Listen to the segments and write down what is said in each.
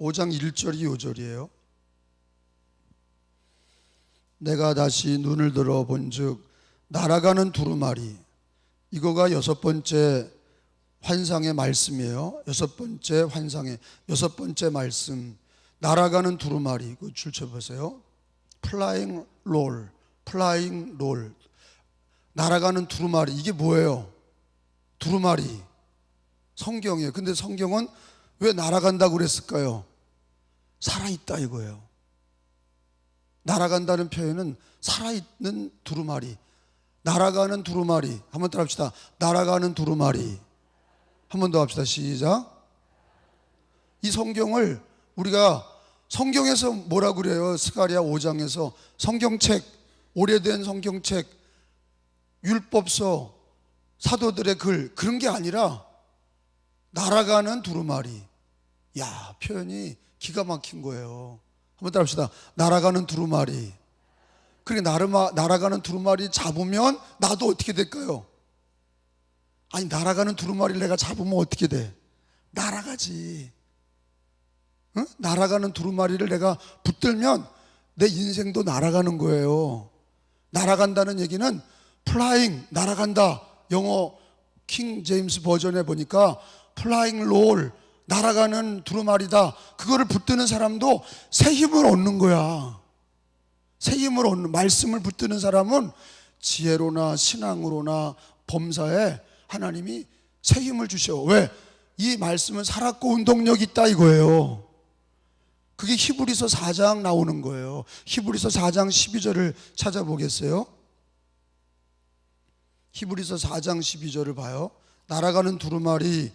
5장 1절이 2절이에요. 내가 다시 눈을 들어 본즉 날아가는 두루마리, 이거가 여섯 번째 환상의 말씀이에요. 여섯 번째 환상의 여섯 번째 말씀, 날아가는 두루마리. 그 줄 쳐보세요. 플라잉 롤, 플라잉 롤. 날아가는 두루마리, 이게 뭐예요? 두루마리, 성경이에요. 근데 성경은 왜 날아간다고 그랬을까요? 살아있다 이거예요. 날아간다는 표현은 살아있는 두루마리, 날아가는 두루마리. 한번 따라 합시다. 날아가는 두루마리. 한 번 더 합시다. 시작. 이 성경을 우리가 성경에서 뭐라고 그래요? 스가랴 5장에서 성경책, 오래된 성경책, 율법서, 사도들의 글, 그런 게 아니라 날아가는 두루마리. 야, 표현이 기가 막힌 거예요. 한번 따라 합시다. 날아가는 두루마리. 그러니까 날아가는 두루마리 잡으면 나도 어떻게 될까요? 아니, 날아가는 두루마리를 내가 잡으면 어떻게 돼? 날아가지. 응? 날아가는 두루마리를 내가 붙들면 내 인생도 날아가는 거예요. 날아간다는 얘기는 플라잉, 날아간다. 영어 킹 제임스 버전에 보니까 플라잉 롤, 날아가는 두루마리다. 그거를 붙드는 사람도 새 힘을 얻는 거야. 새 힘을 얻는, 말씀을 붙드는 사람은 지혜로나 신앙으로나 범사에 하나님이 새 힘을 주셔. 왜? 이 말씀은 살았고 운동력이 있다 이거예요. 그게 히브리서 4장 나오는 거예요. 히브리서 4장 12절을 찾아보겠어요? 히브리서 4장 12절을 봐요. 날아가는 두루마리.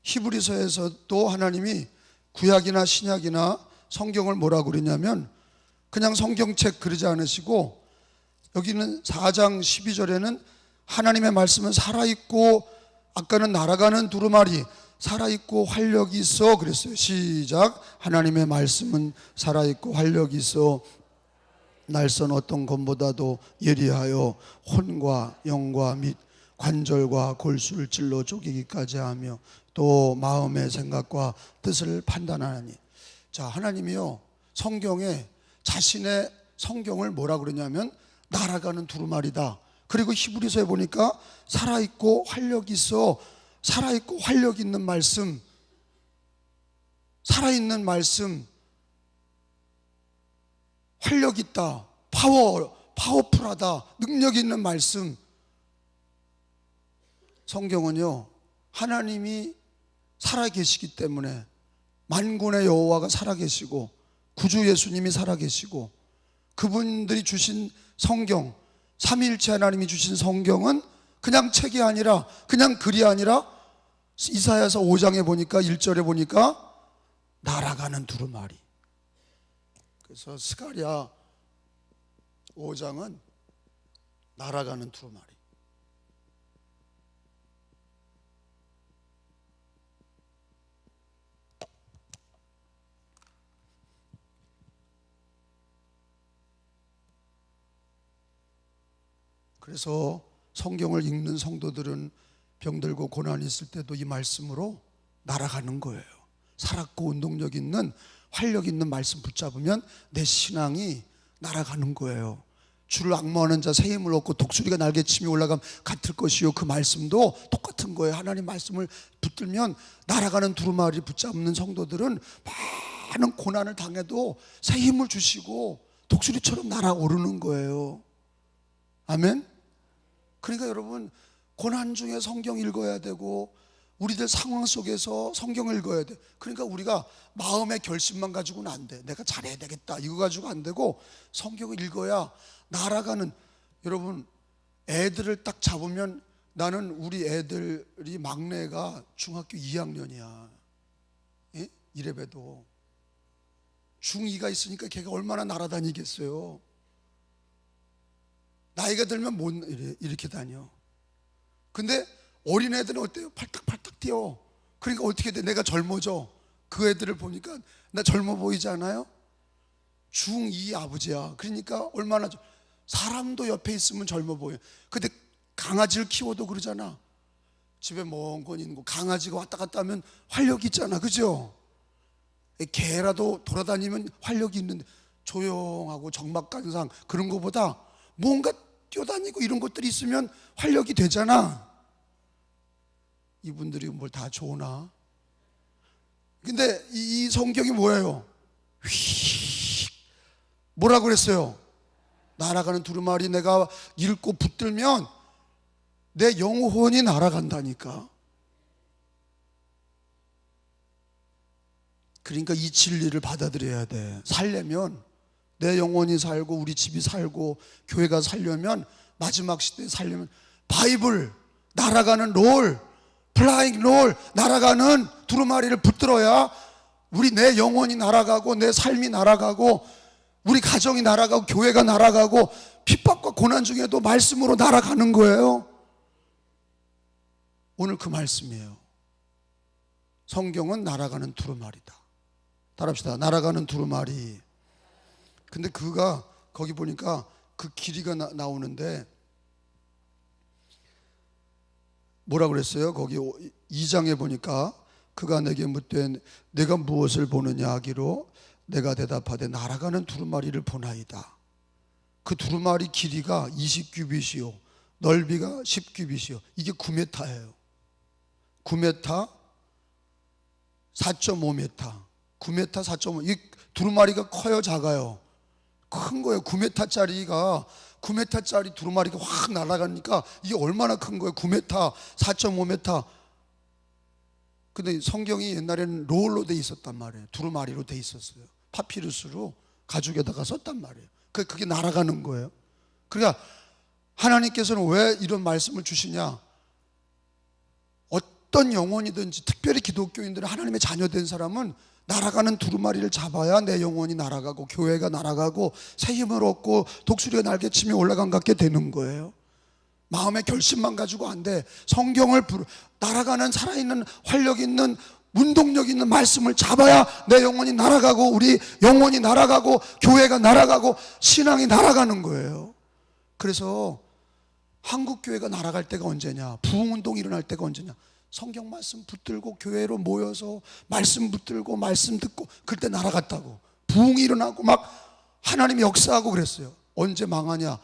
히브리서에서도 하나님이 구약이나 신약이나 성경을 뭐라고 그러냐면 그냥 성경책 그러지 않으시고, 여기는 4장 12절에는 하나님의 말씀은 살아있고, 아까는 날아가는 두루마리, 살아있고 활력이 있어 그랬어요. 시작. 하나님의 말씀은 살아있고 활력이 있어 날선 어떤 검보다도 예리하여 혼과 영과 및 관절과 골수를 찔러 쪼개기까지 하며 또 마음의 생각과 뜻을 판단하니. 자, 하나님이요, 성경에 자신의 성경을 뭐라 그러냐면 날아가는 두루마리다. 그리고 히브리서에 보니까 살아있고 활력이 있어, 살아있고 활력 있는 말씀, 살아있는 말씀, 활력 있다, 파워풀하다, 능력 있는 말씀. 성경은요, 하나님이 살아계시기 때문에, 만군의 여호와가 살아계시고 구주 예수님이 살아계시고 그분들이 주신 성경, 삼위일체 하나님이 주신 성경은 그냥 책이 아니라, 그냥 글이 아니라, 이사야서 5장에 보니까 1절에 보니까 날아가는 두루마리. 그래서 스가랴 5장은 날아가는 두루마리. 그래서 성경을 읽는 성도들은 병들고 고난이 있을 때도 이 말씀으로 날아가는 거예요. 살았고 운동력 있는, 활력 있는 말씀 붙잡으면 내 신앙이 날아가는 거예요. 주를 앙모하는 자 새 힘을 얻고 독수리가 날개치며 올라가면 같을 것이요, 그 말씀도 똑같은 거예요. 하나님 말씀을 붙들면 날아가는 두루마리 붙잡는 성도들은 많은 고난을 당해도 새 힘을 주시고 독수리처럼 날아오르는 거예요. 아멘. 그러니까 여러분, 고난 중에 성경 읽어야 되고 우리들 상황 속에서 성경을 읽어야 돼. 그러니까 우리가 마음의 결심만 가지고는 안 돼. 내가 잘해야 되겠다 이거 가지고 안 되고 성경을 읽어야 날아가는. 여러분, 애들을 딱 잡으면, 나는 우리 애들이 막내가 중학교 2학년이야. 예? 이래봬도 중2가 있으니까 걔가 얼마나 날아다니겠어요. 나이가 들면 못 이렇게 다녀. 근데 어린애들은 어때요? 팔딱팔딱 뛰어. 그러니까 어떻게 돼? 내가 젊어져. 그 애들을 보니까 나 젊어 보이지 않아요? 중2 아버지야. 그러니까 얼마나 사람도 옆에 있으면 젊어 보여. 근데 강아지를 키워도 그러잖아. 집에 멍건 있는 거 강아지가 왔다 갔다 하면 활력이 있잖아. 그죠? 개라도 돌아다니면 활력이 있는데 조용하고 적막간상 그런 것보다 뭔가 뛰어다니고 이런 것들이 있으면 활력이 되잖아. 이분들이 뭘 다 좋으나? 근데 이 성경이 뭐예요? 휙 뭐라고 그랬어요? 날아가는 두루마리 내가 읽고 붙들면 내 영혼이 날아간다니까. 그러니까 이 진리를 받아들여야 돼. 살려면 내 영혼이 살고 우리 집이 살고 교회가 살려면, 마지막 시대에 살려면 바이블, 날아가는 롤, 플라잉 롤, 날아가는 두루마리를 붙들어야 우리 내 영혼이 날아가고 내 삶이 날아가고 우리 가정이 날아가고 교회가 날아가고 핍박과 고난 중에도 말씀으로 날아가는 거예요. 오늘 그 말씀이에요. 성경은 날아가는 두루마리다. 따라합시다. 날아가는 두루마리. 근데 그가 거기 보니까 그 길이가 나오는데 뭐라 그랬어요? 거기 2장에 보니까 그가 내게 묻되 내가 무엇을 보느냐 하기로 내가 대답하되 날아가는 두루마리를 보나이다. 그 두루마리 길이가 20규빗이요 넓이가 10규빗이요 이게 9m예요 9m 4.5m 9m 4.5 이 두루마리가 커요 작아요? 큰 거예요. 9m짜리가 9m짜리 두루마리가 확 날아가니까 이게 얼마나 큰 거예요. 9m 4.5m. 근데 성경이 옛날에는 롤로 돼 있었단 말이에요. 두루마리로 돼 있었어요. 파피루스로 가죽에다가 썼단 말이에요. 그게 날아가는 거예요. 그러니까 하나님께서는 왜 이런 말씀을 주시냐? 어떤 영혼이든지 특별히 기독교인들은 하나님의 자녀된 사람은 날아가는 두루마리를 잡아야 내 영혼이 날아가고 교회가 날아가고 새 힘을 얻고 독수리가 날개치며 올라간 것 같게 되는 거예요. 마음의 결심만 가지고 안 돼. 성경을 날아가는 살아있는 활력 있는 운동력 있는 말씀을 잡아야 내 영혼이 날아가고 우리 영혼이 날아가고 교회가 날아가고 신앙이 날아가는 거예요. 그래서 한국교회가 날아갈 때가 언제냐? 부흥운동이 일어날 때가 언제냐? 성경 말씀 붙들고 교회로 모여서 말씀 붙들고 말씀 듣고 그때 날아갔다고. 부흥이 일어나고 막 하나님이 역사하고 그랬어요. 언제 망하냐?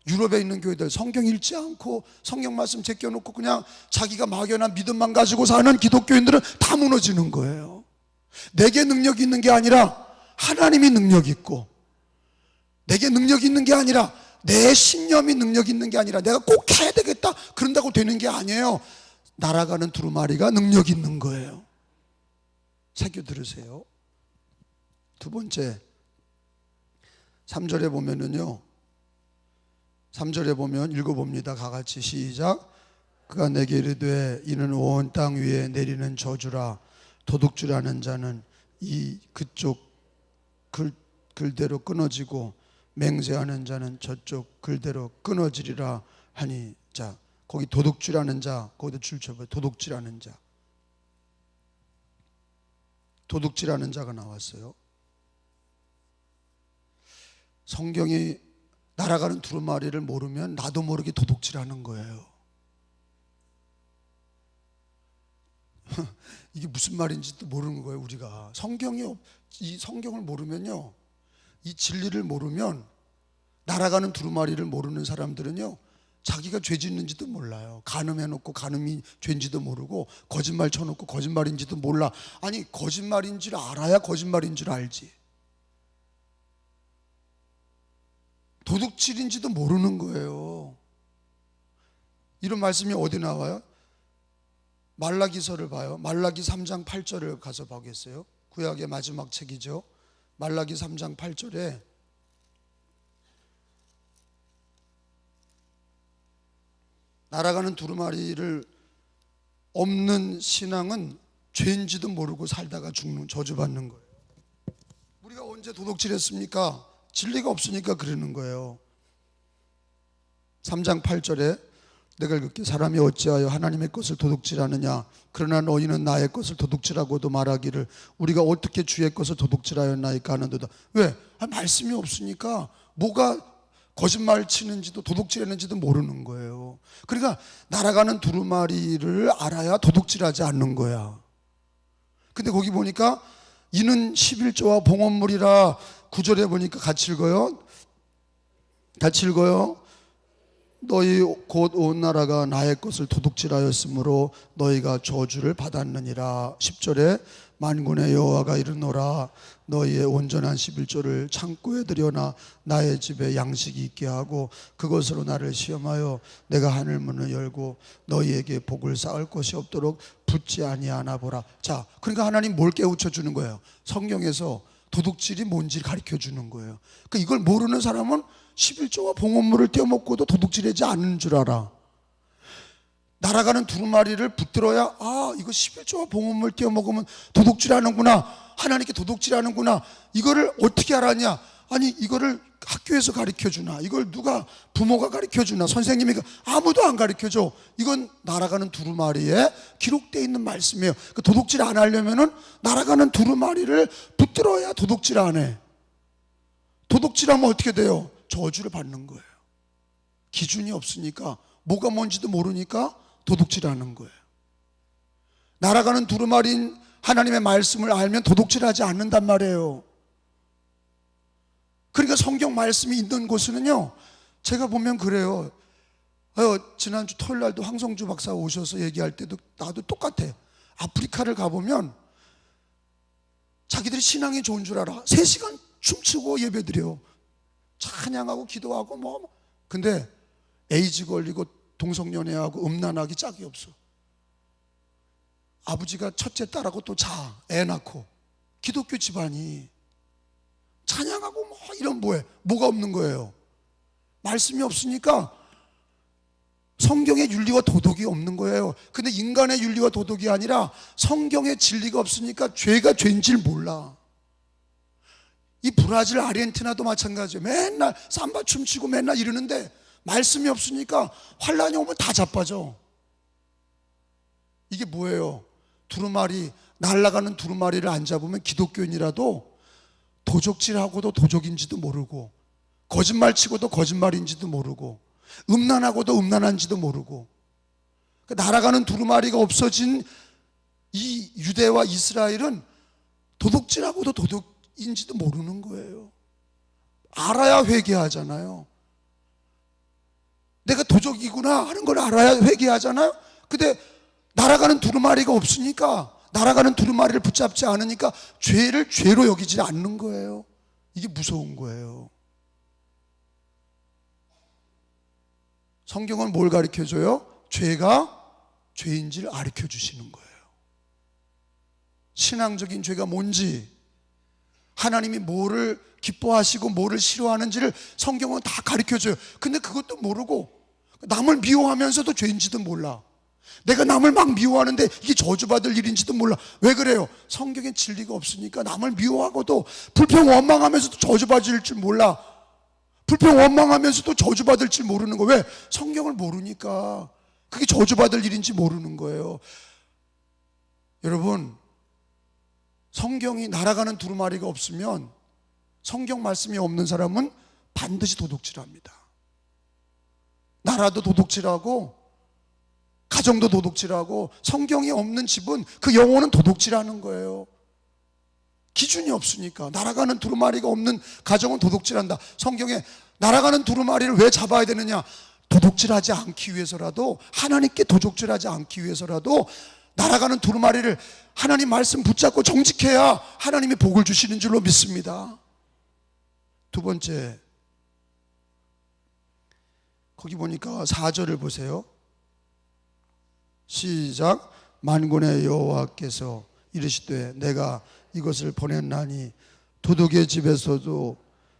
유럽에 있는 교회들 성경 읽지 않고 성경 말씀 제껴놓고 그냥 자기가 막연한 믿음만 가지고 사는 기독교인들은 다 무너지는 거예요. 내게 능력이 있는 게 아니라 하나님이 능력이 있고, 내게 능력이 있는 게 아니라 내 신념이 능력이 있는 게 아니라 내가 꼭 해야 되겠다 그런다고 되는 게 아니에요. 날아가는 두루마리가 능력 있는 거예요. 새겨 들으세요. 두 번째 3절에 보면은요, 3절에 보면 읽어봅니다. 다같이 시작. 그가 내게 이르되 이는 온 땅 위에 내리는 저주라. 도둑질하는 자는 이 그쪽 글대로 끊어지고 맹세하는 자는 저쪽 글대로 끊어지리라 하니. 자, 거기 도둑질하는 자, 거기다 줄 쳐봐요. 도둑질하는 자. 도둑질하는 자가 나왔어요. 성경이 날아가는 두루마리를 모르면 나도 모르게 도둑질하는 거예요. 이게 무슨 말인지도 모르는 거예요. 우리가 이 성경을 모르면요, 이 진리를 모르면, 날아가는 두루마리를 모르는 사람들은요 자기가 죄 짓는지도 몰라요. 간음해놓고 간음이 죄인지도 모르고, 거짓말 쳐놓고 거짓말인지도 몰라. 아니, 거짓말인 줄 알아야 거짓말인 줄 알지. 도둑질인지도 모르는 거예요. 이런 말씀이 어디 나와요? 말라기서를 봐요. 말라기 3장 8절을 가서 보겠어요. 구약의 마지막 책이죠. 말라기 3장 8절에 날아가는 두루마리를 없는 신앙은 죄인지도 모르고 살다가 죽는, 저주받는 거예요. 우리가 언제 도둑질했습니까? 진리가 없으니까 그러는 거예요. 3장 8절에 내가 읽을게. 사람이 어찌하여 하나님의 것을 도둑질하느냐? 그러나 너희는 나의 것을 도둑질하고도 말하기를 우리가 어떻게 주의 것을 도둑질하였나이까 하는도다. 왜? 말씀이 없으니까 뭐가 거짓말 치는지도 도둑질했는지도 모르는 거예요. 그러니까 날아가는 두루마리를 알아야 도둑질하지 않는 거야. 근데 거기 보니까 이는 11조와 봉헌물이라. 9절에 보니까 같이 읽어요. 같이 읽어요. 너희 곧 온 나라가 나의 것을 도둑질하였으므로 너희가 저주를 받았느니라. 10절에 만군의 여호와가 이르노라. 너희의 온전한 11조를 창고에 들여놔 나의 집에 양식이 있게 하고 그것으로 나를 시험하여 내가 하늘 문을 열고 너희에게 복을 쌓을 것이 없도록 붙지 아니하나 보라. 자, 그러니까 하나님 뭘 깨우쳐 주는 거예요? 성경에서 도둑질이 뭔지 가르쳐 주는 거예요. 그러니까 이걸 모르는 사람은 11조와 봉헌물을 떼어먹고도 도둑질하지 않는 줄 알아. 날아가는 두루마리를 붙들어야 이거 11조와 봉헌물 떼어먹으면 도둑질하는구나, 하나님께 도둑질하는구나, 이거를 어떻게 알았냐? 아니, 이거를 학교에서 가르쳐주나, 이걸 누가 부모가 가르쳐주나, 선생님이 아무도 안 가르쳐줘. 이건 날아가는 두루마리에 기록되어 있는 말씀이에요. 도둑질 안 하려면은 날아가는 두루마리를 붙들어야 도둑질 안 해. 도둑질하면 어떻게 돼요? 저주를 받는 거예요. 기준이 없으니까, 뭐가 뭔지도 모르니까 도둑질하는 거예요. 날아가는 두루마리인 하나님의 말씀을 알면 도둑질하지 않는단 말이에요. 그러니까 성경 말씀이 있는 곳은요, 제가 보면 그래요. 지난주 토요일 날도 황성주 박사 오셔서 얘기할 때도 나도 똑같아. 아프리카를 가보면 자기들이 신앙이 좋은 줄 알아. 3시간 춤추고 예배드려. 찬양하고 기도하고 근데 에이즈 걸리고 동성연애하고 음란하기 짝이 없어. 아버지가 첫째 딸하고 또 애 낳고. 기독교 집안이 찬양하고 이런 뭐가 없는 거예요. 말씀이 없으니까 성경의 윤리와 도덕이 없는 거예요. 근데 인간의 윤리와 도덕이 아니라 성경의 진리가 없으니까 죄가 죄인지를 몰라. 이 브라질, 아르헨티나도 마찬가지예요. 맨날 삼바 춤추고 맨날 이러는데 말씀이 없으니까 환란이 오면 다 자빠져. 이게 뭐예요? 두루마리, 날아가는 두루마리를 안 잡으면 기독교인이라도 도적질하고도 도적인지도 모르고, 거짓말 치고도 거짓말인지도 모르고, 음란하고도 음란한지도 모르고. 날아가는 두루마리가 없어진 이 유대와 이스라엘은 도둑질하고도 도둑인지도 모르는 거예요. 알아야 회개하잖아요. 내가 도적이구나 하는 걸 알아야 회개하잖아요. 근데 날아가는 두루마리가 없으니까, 날아가는 두루마리를 붙잡지 않으니까 죄를 죄로 여기지 않는 거예요. 이게 무서운 거예요. 성경은 뭘 가르쳐줘요? 죄가 죄인지를 가르쳐 주시는 거예요. 신앙적인 죄가 뭔지, 하나님이 뭐를 기뻐하시고 뭐를 싫어하는지를 성경은 다 가르쳐줘요. 근데 그것도 모르고 남을 미워하면서도 죄인지도 몰라. 내가 남을 막 미워하는데 이게 저주받을 일인지도 몰라. 왜 그래요? 성경에 진리가 없으니까 남을 미워하고도 불평 원망하면서도 저주받을 줄 몰라. 불평 원망하면서도 저주받을 줄 모르는 거예요. 왜? 성경을 모르니까. 그게 저주받을 일인지 모르는 거예요. 여러분, 성경이 날아가는 두루마리가 없으면, 성경 말씀이 없는 사람은 반드시 도둑질합니다. 나라도 도둑질하고 가정도 도둑질하고, 성경이 없는 집은 그 영혼은 도둑질하는 거예요. 기준이 없으니까. 날아가는 두루마리가 없는 가정은 도둑질한다. 성경에 날아가는 두루마리를 왜 잡아야 되느냐? 도둑질하지 않기 위해서라도, 하나님께 도둑질하지 않기 위해서라도 날아가는 두루마리를 하나님 말씀 붙잡고 정직해야 하나님이 복을 주시는 줄로 믿습니다. 두 번째, 거기 보니까 4절을 보세요. 시작. 만군의 여호와께서 이르시되 내가 이것을 보냈나니 도둑의 집에서도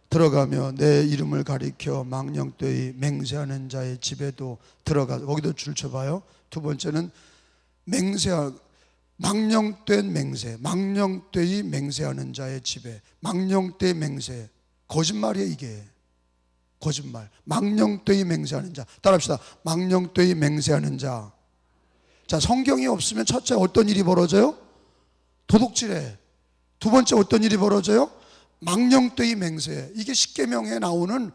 들어가며 내 이름을 가리켜 망령되이 맹세하는 자의 집에도 들어가. 거기도 줄 쳐봐요. 두 번째는 망령된 맹세, 망령되이 맹세하는 자의 집에. 망령되이 맹세, 거짓말이에요. 이게 거짓말. 망령되이 맹세하는 자. 따라합시다. 망령되이 맹세하는 자. 자, 성경이 없으면 첫째 어떤 일이 벌어져요? 도둑질해. 두 번째 어떤 일이 벌어져요? 망령되이 맹세해. 이게 십계명에 나오는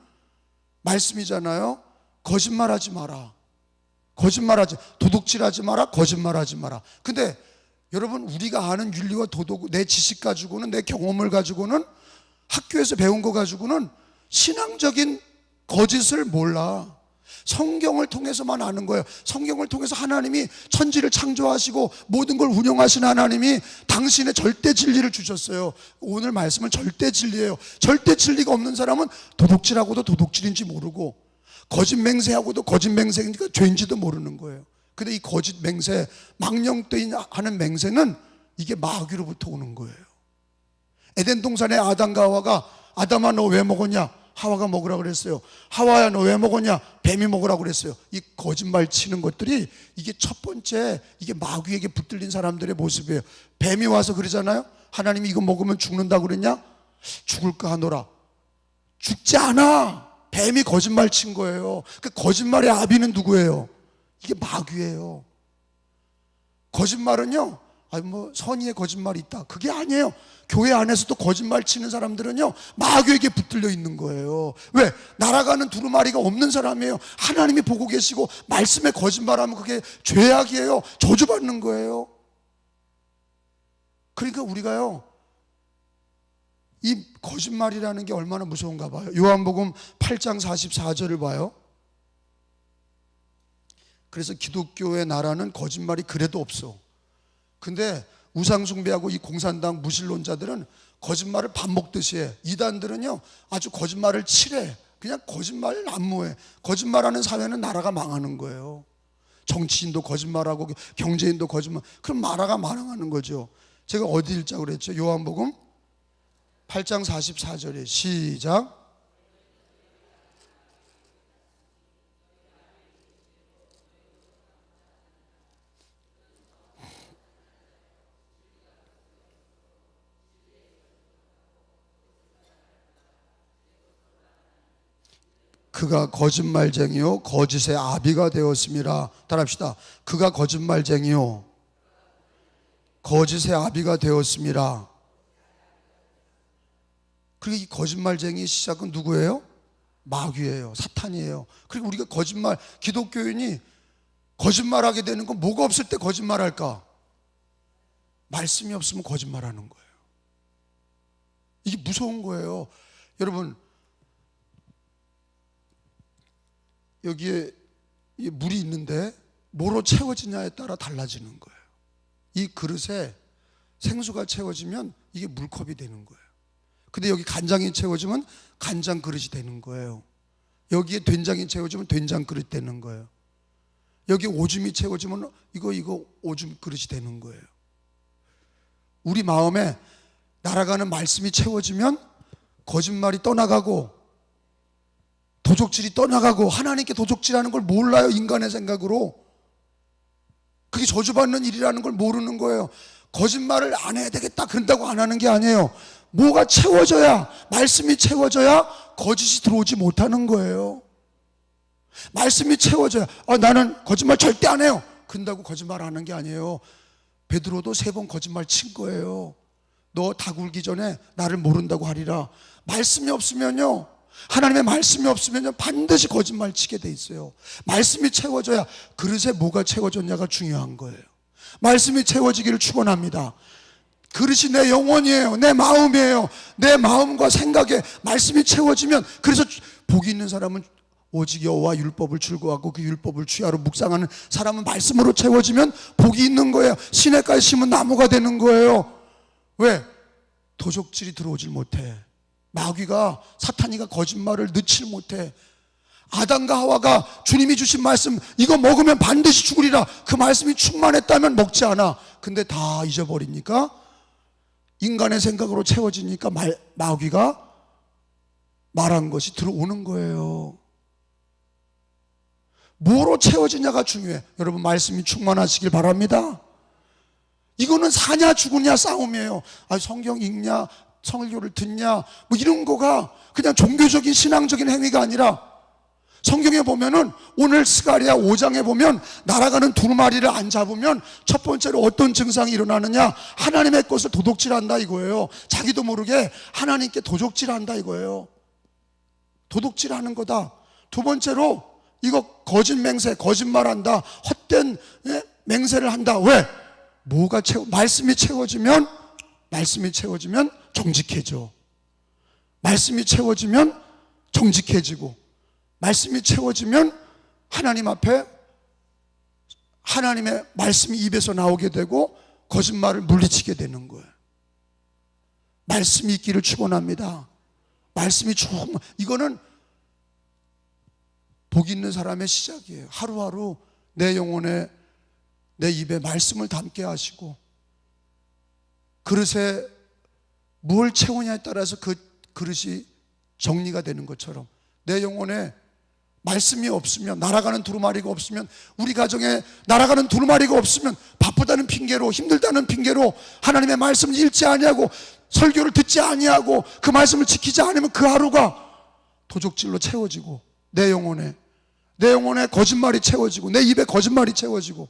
말씀이잖아요. 거짓말하지 마라. 거짓말하지, 도둑질하지 마라. 거짓말하지 마라. 근데 여러분, 우리가 아는 윤리와 도덕, 내 지식 가지고는, 내 경험을 가지고는, 학교에서 배운 거 가지고는 신앙적인 거짓을 몰라. 성경을 통해서만 아는 거예요. 성경을 통해서 하나님이 천지를 창조하시고 모든 걸 운영하신 하나님이 당신의 절대 진리를 주셨어요. 오늘 말씀은 절대 진리예요. 절대 진리가 없는 사람은 도둑질하고도 도둑질인지 모르고, 거짓 맹세하고도 거짓 맹세인지가 죄인지도 모르는 거예요. 근데 이 거짓 맹세, 망령되이 하는 맹세는 이게 마귀로부터 오는 거예요. 에덴 동산의 아담과 하와가, 아담아 너 왜 먹었냐? 하와가 먹으라 그랬어요. 하와야 너 왜 먹었냐? 뱀이 먹으라 그랬어요. 이 거짓말 치는 것들이, 이게 첫 번째, 이게 마귀에게 붙들린 사람들의 모습이에요. 뱀이 와서 그러잖아요. 하나님이 이거 먹으면 죽는다고 그랬냐? 죽을까 하노라. 죽지 않아. 뱀이 거짓말 친 거예요. 그 거짓말의 아비는 누구예요? 이게 마귀예요. 거짓말은요, 선의의 거짓말이 있다, 그게 아니에요. 교회 안에서도 거짓말 치는 사람들은요, 마귀에게 붙들려 있는 거예요. 왜? 날아가는 두루마리가 없는 사람이에요. 하나님이 보고 계시고 말씀에 거짓말하면 그게 죄악이에요. 저주받는 거예요. 그러니까 우리가요, 이 거짓말이라는 게 얼마나 무서운가 봐요. 요한복음 8장 44절을 봐요. 그래서 기독교의 나라는 거짓말이 그래도 없어. 근데 우상숭배하고 이 공산당 무신론자들은 거짓말을 밥 먹듯이 해. 이단들은요, 아주 거짓말을 칠해. 그냥 거짓말을 난무해. 거짓말하는 사회는 나라가 망하는 거예요. 정치인도 거짓말하고 경제인도 거짓말. 그럼 나라가 망하는 거죠. 제가 어디 읽자고 그랬죠? 요한복음 8장 44절에 시작. 그가 거짓말쟁이요 거짓의 아비가 되었습니다. 따라합시다. 그가 거짓말쟁이요 거짓의 아비가 되었습니다. 그리고 이 거짓말쟁이의 시작은 누구예요? 마귀예요. 사탄이에요. 그리고 우리가 거짓말, 기독교인이 거짓말하게 되는 건 뭐가 없을 때 거짓말할까? 말씀이 없으면 거짓말하는 거예요. 이게 무서운 거예요. 여러분, 여기에 물이 있는데 뭐로 채워지냐에 따라 달라지는 거예요. 이 그릇에 생수가 채워지면 이게 물컵이 되는 거예요. 근데 여기 간장이 채워지면 간장 그릇이 되는 거예요. 여기에 된장이 채워지면 된장 그릇이 되는 거예요. 여기 오줌이 채워지면 이거 오줌 그릇이 되는 거예요. 우리 마음에 날아가는 말씀이 채워지면 거짓말이 떠나가고 도적질이 떠나가고, 하나님께 도적질하는 걸 몰라요. 인간의 생각으로. 그게 저주받는 일이라는 걸 모르는 거예요. 거짓말을 안 해야 되겠다 그런다고 안 하는 게 아니에요. 뭐가 채워져야, 말씀이 채워져야 거짓이 들어오지 못하는 거예요. 말씀이 채워져야, 나는 거짓말 절대 안 해요 그런다고 거짓말 안 하는 게 아니에요. 베드로도 3번 거짓말 친 거예요. 너 다 굴기 전에 나를 모른다고 하리라. 말씀이 없으면요, 하나님의 말씀이 없으면 반드시 거짓말 치게 돼 있어요. 말씀이 채워져야, 그릇에 뭐가 채워졌냐가 중요한 거예요. 말씀이 채워지기를 축원합니다. 그릇이 내 영혼이에요. 내 마음이에요. 내 마음과 생각에 말씀이 채워지면, 그래서 복이 있는 사람은 오직 여호와 율법을 출구하고 그 율법을 취하러 묵상하는 사람은 말씀으로 채워지면 복이 있는 거예요. 시냇가에 심은 나무가 되는 거예요. 왜? 도적질이 들어오질 못해. 마귀가, 사탄이가 거짓말을 넣질 못해. 아담과 하와가 주님이 주신 말씀, 이거 먹으면 반드시 죽으리라, 그 말씀이 충만했다면 먹지 않아. 근데 다 잊어버리니까, 인간의 생각으로 채워지니까 마귀가 말한 것이 들어오는 거예요. 뭐로 채워지냐가 중요해. 여러분, 말씀이 충만하시길 바랍니다. 이거는 사냐 죽으냐 싸움이에요. 성경 읽냐, 성일교를 듣냐, 뭐 이런 거가 그냥 종교적인 신앙적인 행위가 아니라, 성경에 보면은 오늘 스가랴 5장에 보면 날아가는 두루마리를 안 잡으면 첫 번째로 어떤 증상이 일어나느냐, 하나님의 것을 도둑질한다 이거예요. 자기도 모르게 하나님께 도둑질한다 이거예요. 도둑질하는 거다. 두 번째로 이거 거짓 맹세, 거짓말한다, 헛된 맹세를 한다. 왜? 말씀이 채워지면 정직해져. 말씀이 채워지면 정직해지고, 말씀이 채워지면 하나님 앞에 하나님의 말씀이 입에서 나오게 되고 거짓말을 물리치게 되는 거예요. 말씀이 있기를 축원합니다. 말씀이 이거는 복 있는 사람의 시작이에요. 하루하루 내 영혼에, 내 입에 말씀을 담게 하시고, 그릇에 뭘 채우냐에 따라서 그 그릇이 정리가 되는 것처럼, 내 영혼에 말씀이 없으면, 날아가는 두루마리가 없으면, 우리 가정에 날아가는 두루마리가 없으면 바쁘다는 핑계로, 힘들다는 핑계로 하나님의 말씀을 읽지 아니하고 설교를 듣지 아니하고 그 말씀을 지키지 않으면 그 하루가 도적질로 채워지고, 내 영혼에 거짓말이 채워지고, 내 입에 거짓말이 채워지고.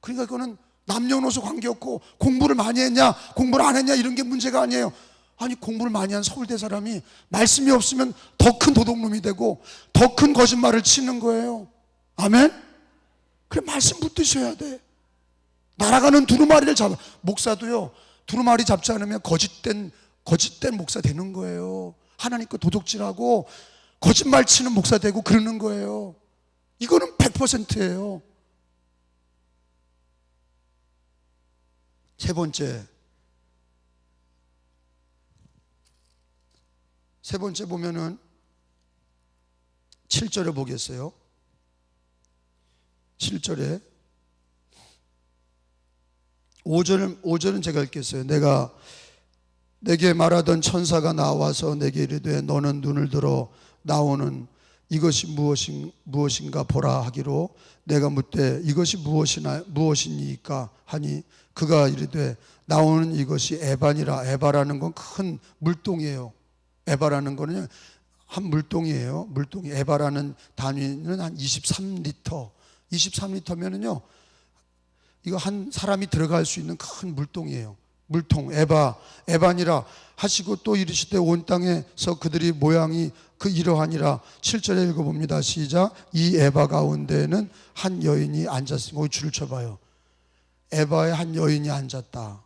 그러니까 그거는 남녀노소 관계없고, 공부를 많이 했냐 공부를 안 했냐 이런 게 문제가 아니에요. 아니, 공부를 많이 한 서울대 사람이 말씀이 없으면 더 큰 도둑놈이 되고 더 큰 거짓말을 치는 거예요. 아멘? 그래, 말씀 붙드셔야 돼. 날아가는 두루마리를 잡아. 목사도요, 두루마리 잡지 않으면 거짓된 목사 되는 거예요. 하나님 거 도둑질하고 거짓말 치는 목사 되고 그러는 거예요. 이거는 100%예요. 세 번째 보면은 7절에 보겠어요. 7절에 5절은 제가 읽겠어요. 내게 말하던 천사가 나와서 내게 이르되 너는 눈을 들어 나오는 이것이 무엇인가 보라 하기로, 내가 묻되 이것이 무엇이니까 하니 그가 이르되 나오는 이것이 에바니라. 에바라는 건 큰 물동이에요. 에바라는 거는 한 물동이에요. 물동이. 에바라는 단위는 한 23리터면은요, 이거 한 사람이 들어갈 수 있는 큰 물동이에요. 물통, 에바니라 하시고 또 이르시되 온 땅에서 그들이 모양이 그 이러하니라. 7절에 읽어봅니다. 시작. 이 에바 가운데에는 한 여인이 앉았으니, 줄을 쳐봐요. 에바에 한 여인이 앉았다.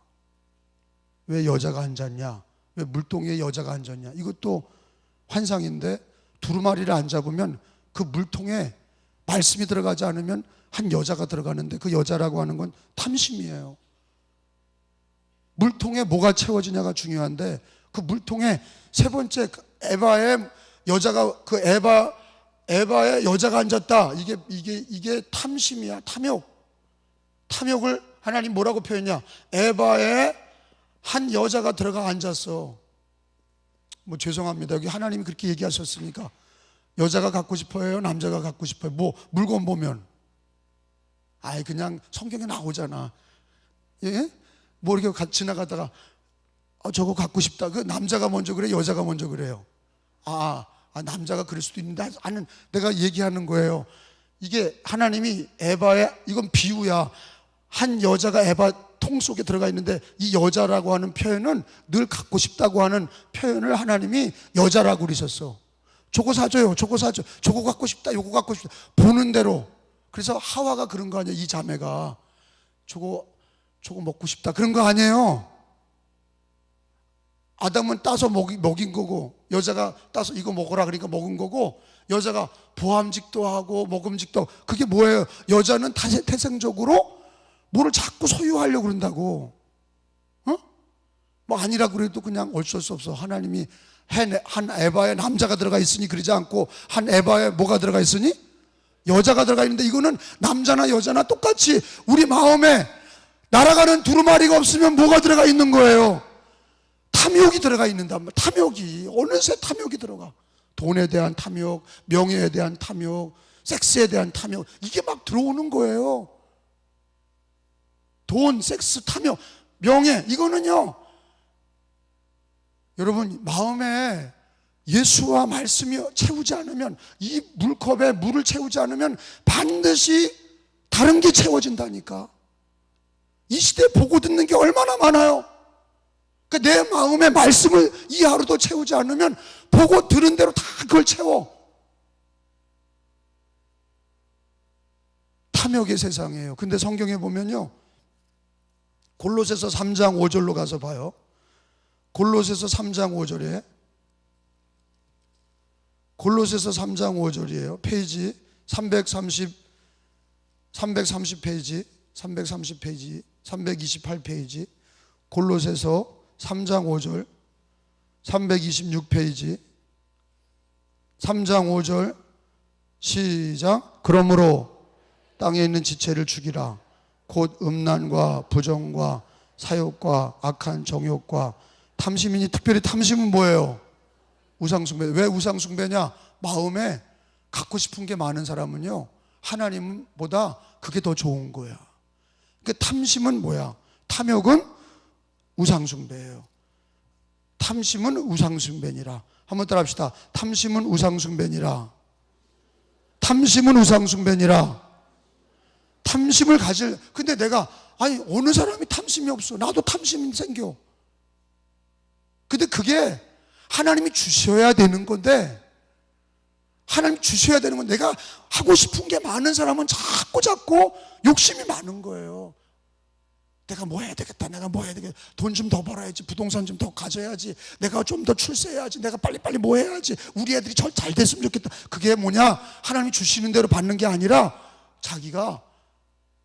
왜 여자가 앉았냐? 왜 물통에 여자가 앉았냐? 이것도 환상인데, 두루마리를 안 잡으면 그 물통에 말씀이 들어가지 않으면 한 여자가 들어가는데, 그 여자라고 하는 건 탐심이에요. 물통에 뭐가 채워지냐가 중요한데, 그 물통에 세 번째 에바의 여자가, 그 에바의 여자가 앉았다. 이게 탐심이야. 탐욕을 하나님 뭐라고 표현했냐? 에바에 한 여자가 들어가 앉았어. 뭐 죄송합니다. 여기 하나님이 그렇게 얘기하셨으니까. 여자가 갖고 싶어요? 남자가 갖고 싶어요? 뭐 물건 보면 그냥 성경에 나오잖아. 예? 뭐 이렇게 지나가다가 저거 갖고 싶다. 그 남자가 먼저 그래, 여자가 먼저 그래요? 남자가 그럴 수도 있는데, 내가 얘기하는 거예요. 이게 하나님이 이건 비유야. 한 여자가 에바 통 속에 들어가 있는데, 이 여자라고 하는 표현은 늘 갖고 싶다고 하는 표현을 하나님이 여자라고 그러셨어. 저거 사줘요, 저거 갖고 싶다, 요거 갖고 싶다, 보는 대로. 그래서 하와가 그런 거 아니에요. 이 자매가 저거 먹고 싶다 그런 거 아니에요. 아담은 따서 먹인 거고, 여자가 따서 이거 먹으라 그러니까 먹은 거고, 여자가 보암직도 하고 먹음직도 하고. 그게 뭐예요? 여자는 태생적으로 뭐를 자꾸 소유하려고 그런다고. 뭐 아니라 그래도 그냥 어쩔 수 없어. 하나님이 한 에바에 남자가 들어가 있으니 그러지 않고, 한 에바에 뭐가 들어가 있으니? 여자가 들어가 있는데, 이거는 남자나 여자나 똑같이 우리 마음에 날아가는 두루마리가 없으면 뭐가 들어가 있는 거예요? 탐욕이 들어가 있는단 말이야. 탐욕이 어느새 탐욕이 들어가. 돈에 대한 탐욕, 명예에 대한 탐욕, 섹스에 대한 탐욕, 이게 막 들어오는 거예요. 돈, 섹스, 탐욕, 명예, 이거는요, 여러분 마음에 예수와 말씀이 채우지 않으면, 이 물컵에 물을 채우지 않으면 반드시 다른 게 채워진다니까. 이 시대에 보고 듣는 게 얼마나 많아요. 그러니까 내 마음에 말씀을 이 하루도 채우지 않으면 보고 들은 대로 다 그걸 채워. 탐욕의 세상이에요. 근데 성경에 보면요, 골로새서 3장 5절로 가서 봐요. 골로새서 3장 5절에, 골로새서 3장 5절이에요. 페이지 330페이지, 328페이지, 골로새서 3장 5절, 326페이지, 3장 5절, 시작. 그러므로 땅에 있는 지체를 죽이라. 곧 음란과 부정과 사욕과 악한 정욕과 탐심이니, 특별히 탐심은 뭐예요? 우상숭배. 왜 우상숭배냐? 마음에 갖고 싶은 게 많은 사람은요, 하나님보다 그게 더 좋은 거야. 그러니까 탐심은 뭐야? 탐욕은 우상숭배예요. 탐심은 우상숭배니라. 한번 따라 합시다. 탐심은 우상숭배니라. 탐심은 우상숭배니라. 탐심을 가질, 근데 내가, 아니, 어느 사람이 탐심이 없어? 나도 탐심이 생겨. 근데 그게 하나님이 주셔야 되는 건데, 하나님 주셔야 되는 건, 내가 하고 싶은 게 많은 사람은 자꾸 욕심이 많은 거예요. 내가 뭐 해야 되겠다, 내가 뭐 해야 되겠다, 돈 좀 더 벌어야지, 부동산 좀 더 가져야지, 내가 좀 더 출세해야지, 내가 빨리빨리 뭐 해야지, 우리 애들이 잘 됐으면 좋겠다. 그게 뭐냐? 하나님이 주시는 대로 받는 게 아니라 자기가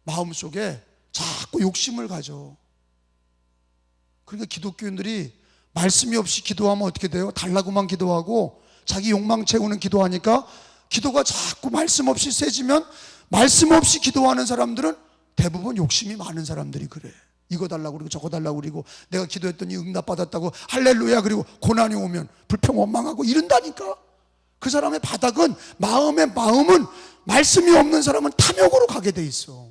마음속에 자꾸 욕심을 가져. 그러니까 기독교인들이 말씀이 없이 기도하면 어떻게 돼요? 달라고만 기도하고 자기 욕망 채우는 기도하니까, 기도가 자꾸 말씀 없이 세지면, 말씀 없이 기도하는 사람들은 대부분 욕심이 많은 사람들이 그래. 이거 달라고 그러고 저거 달라고 그러고, 내가 기도했더니 응답받았다고 할렐루야 그리고 고난이 오면 불평 원망하고 이런다니까. 그 사람의 바닥은, 마음은 말씀이 없는 사람은 탐욕으로 가게 돼 있어.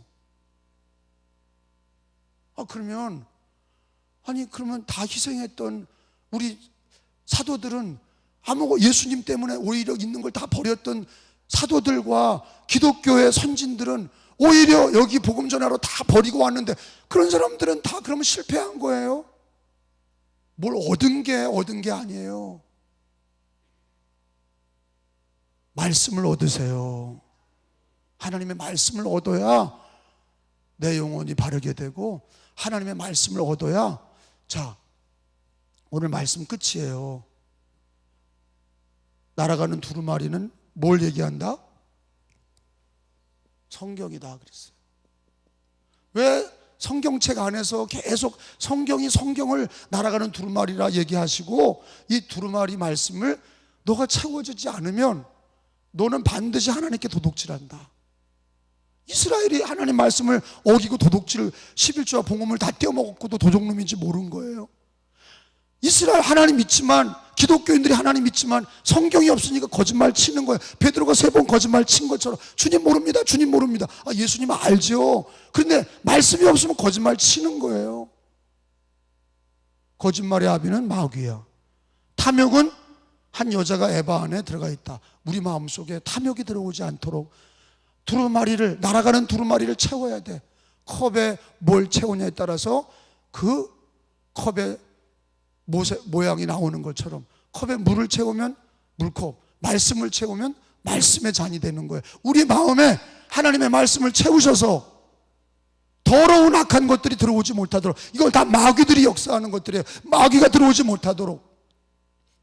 그러면 다 희생했던 우리 사도들은, 예수님 때문에 오히려 있는 걸 다 버렸던 사도들과 기독교의 선진들은 오히려 여기 복음 전하러 다 버리고 왔는데, 그런 사람들은 다 그러면 실패한 거예요. 뭘 얻은 게 아니에요. 말씀을 얻으세요. 하나님의 말씀을 얻어야 내 영혼이 바르게 되고, 하나님의 말씀을 얻어야, 자, 오늘 말씀 끝이에요. 날아가는 두루마리는 뭘 얘기한다? 성경이다 그랬어요. 왜 성경책 안에서 계속 성경을 날아가는 두루마리라 얘기하시고, 이 두루마리 말씀을 너가 채워주지 않으면 너는 반드시 하나님께 도둑질한다. 이스라엘이 하나님 말씀을 어기고 도둑질, 11조와 봉헌을 다 떼어먹었고도 도둑놈인지 모른 거예요. 이스라엘 하나님 믿지만, 기독교인들이 하나님 믿지만 성경이 없으니까 거짓말 치는 거예요. 베드로가 3번 거짓말 친 것처럼, 주님 모릅니다, 주님 모릅니다. 예수님 알죠. 그런데 말씀이 없으면 거짓말 치는 거예요. 거짓말의 아비는 마귀야. 탐욕은 한 여자가 에바 안에 들어가 있다. 우리 마음속에 탐욕이 들어오지 않도록 날아가는 두루마리를 채워야 돼. 컵에 뭘 채우냐에 따라서 그 컵의 모양이 나오는 것처럼, 컵에 물을 채우면 물컵, 말씀을 채우면 말씀의 잔이 되는 거예요. 우리 마음에 하나님의 말씀을 채우셔서 더러운 악한 것들이 들어오지 못하도록, 이걸 다 마귀들이 역사하는 것들이에요. 마귀가 들어오지 못하도록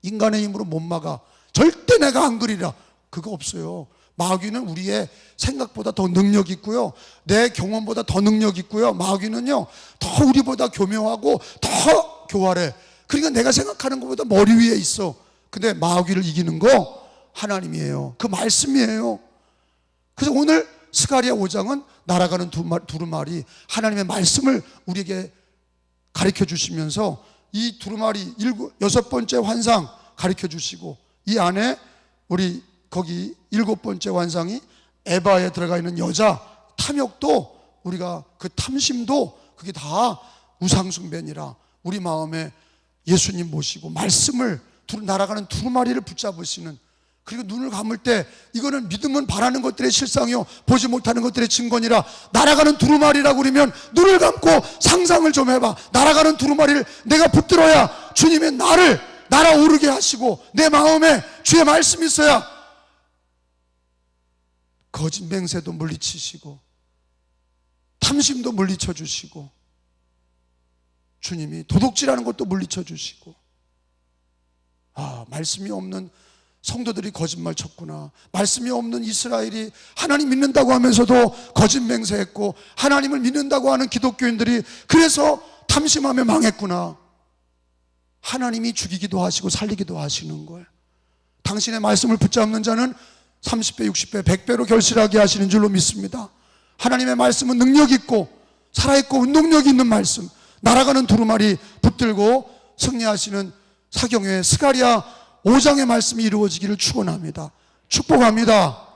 인간의 힘으로 못 막아. 절대 내가 안 그리라, 그거 없어요. 마귀는 우리의 생각보다 더 능력 있고요, 내 경험보다 더 능력 있고요, 마귀는요 더 우리보다 교묘하고 더 교활해. 그러니까 내가 생각하는 것보다 머리 위에 있어. 근데 마귀를 이기는 거 하나님이에요. 그 말씀이에요. 그래서 오늘 스가랴 5장은 날아가는 두루마리, 하나님의 말씀을 우리에게 가르쳐 주시면서, 이 두루마리 6번째 환상 가르쳐 주시고, 이 안에 우리 거기 7번째 환상이 에바에 들어가 있는 여자, 탐욕도, 우리가 그 탐심도 그게 다 우상숭배니라. 우리 마음에 예수님 모시고 말씀을, 날아가는 두루마리를 붙잡으시는, 그리고 눈을 감을 때, 이거는 믿음은 바라는 것들의 실상이요 보지 못하는 것들의 증거니라. 날아가는 두루마리라고 그러면 눈을 감고 상상을 좀 해봐. 날아가는 두루마리를 내가 붙들어야 주님의 나를 날아오르게 하시고, 내 마음에 주의 말씀이 있어야 거짓 맹세도 물리치시고 탐심도 물리쳐 주시고, 주님이 도둑질하는 것도 물리쳐 주시고, 말씀이 없는 성도들이 거짓말 쳤구나. 말씀이 없는 이스라엘이 하나님 믿는다고 하면서도 거짓 맹세했고, 하나님을 믿는다고 하는 기독교인들이 그래서 탐심하며 망했구나. 하나님이 죽이기도 하시고 살리기도 하시는 거예요. 당신의 말씀을 붙잡는 자는 30배, 60배, 100배로 결실하게 하시는 줄로 믿습니다. 하나님의 말씀은 능력 있고 살아있고 운동력이 있는 말씀, 날아가는 두루마리 붙들고 승리하시는 사경회 스가랴 5장의 말씀이 이루어지기를 축원합니다. 축복합니다.